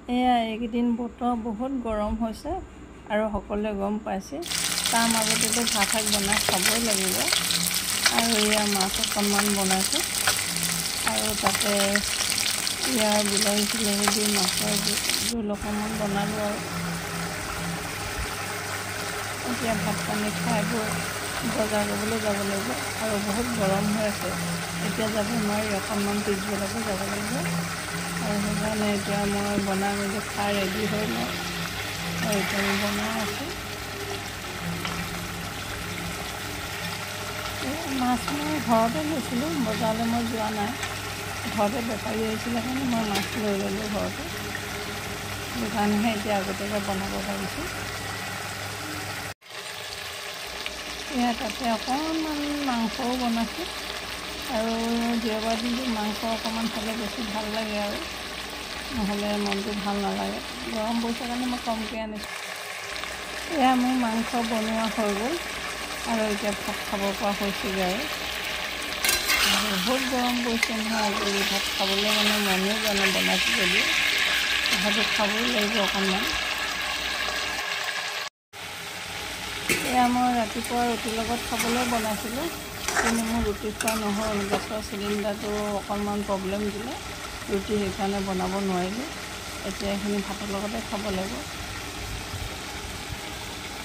এইকেইদিন বতৰ বহুত গৰম হৈছে আৰু সকলোৱে গম পাইছে। তাৰ মাজতে ভাত শাক বনাই খাবই লাগিব। আৰু মাছ অকণমান বনাইছোঁ আৰু তাতে বিলাহী চিলাহী দি মাছৰ জোল অকণমান বনালোঁ। আৰু এতিয়া ভাত পানী খাই বৈ বজাৰ কৰিবলৈ যাব লাগিব আৰু বহুত গৰম হৈ আছে। এতিয়া যাব নোৱাৰি, অকণমান পিছবেলাকৈ যাব লাগিব। আৰু সেইকাৰণে এতিয়া মই বনাই মেলি খাই ৰেডি হৈ লওঁ আৰু এতিয়া মই বনাই আছোঁ। মাছ মই ঘৰতে লৈছিলোঁ, বজাৰলৈ মই যোৱা নাই। ঘৰতে বেপাৰী আহিছিলে কাৰণে মই মাছ লৈ ল'লোঁ ঘৰতে। সেইকাৰণেহে এতিয়া আগতীয়াকৈ বনাব পাৰিছোঁ। তাতে অকণমান মাংসও বনাইছোঁ আৰু দেওবাৰ দিনটো মাংস অকণমান হ'লে বেছি ভাল লাগে আৰু নহ'লে মনটো ভাল নালাগে। গৰম পৰিছে কাৰণে মই কমকৈ আনিছোঁ। মোৰ মাংস বনোৱা হৈ গ'ল আৰু এতিয়া ভাত খাব পৰা হৈছেগৈ। আৰু বহুত গৰম পৰিছে নহয় আজিকালি, ভাত খাবলৈ মানে মনেই যোৱা নাই। বনাইছোঁ যদিও তথাপিও খাবই লাগিব অকণমান। মই ৰাতিপুৱা ৰুটিৰ লগত খাবলৈ বনাইছিলোঁ, কিন্তু মোৰ ৰুটি খোৱা নহ'ল। গেছৰ চিলিণ্ডাৰটো অকণমান প্ৰব্লেম দিলে, ৰুটি সেইকাৰণে বনাব নোৱাৰিলোঁ। এতিয়া এইখিনি ভাতৰ লগতে খাব লাগিব।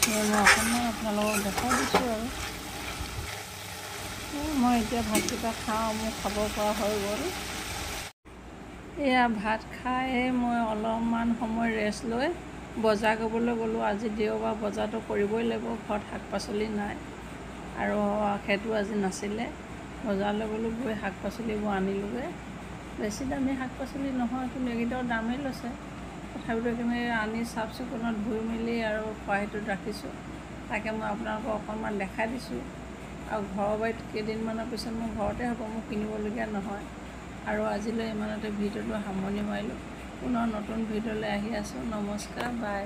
মই অকণমান আপোনালোকক দেখাই দিছোঁ আৰু মই এতিয়া ভাতকেইটা খাওঁ, মোৰ খাব পৰা হৈ গ'ল। ভাত খাই মই অলপমান সময় ৰেষ্ট লৈ বজাৰ কৰিবলৈ গ'লোঁ। আজি দেওবাৰ, বজাৰটো কৰিবই লাগিব। ঘৰত শাক পাচলি নাই আৰু সেইটো আজি নাছিলে। বজাৰলৈ গ'লোঁ, গৈ শাক পাচলিবোৰ আনিলোগৈ। বেছি দামী শাক পাচলি নহয়, কিন্তু এইকেইটাও দামেই লৈছে। তথাপিতো এইখিনি আনি চাফ চিকুণত ধুই মেলি আৰু খৰাহীটোত ৰাখিছোঁ। তাকে মই আপোনালোকক অকণমান দেখাই দিছোঁ। আৰু ঘৰৰ বাৰীত কেইদিনমানৰ পিছত মোৰ ঘৰতে হ'ব, মোৰ কিনিবলগীয়া নহয়। আৰু আজিলৈ ইমানতে ভিডিঅ'টো সামৰণি মাৰিলোঁ। পুনৰ নতুন ভিডিঅ'লৈ আহি আছোঁ। নমস্কাৰ, বাই।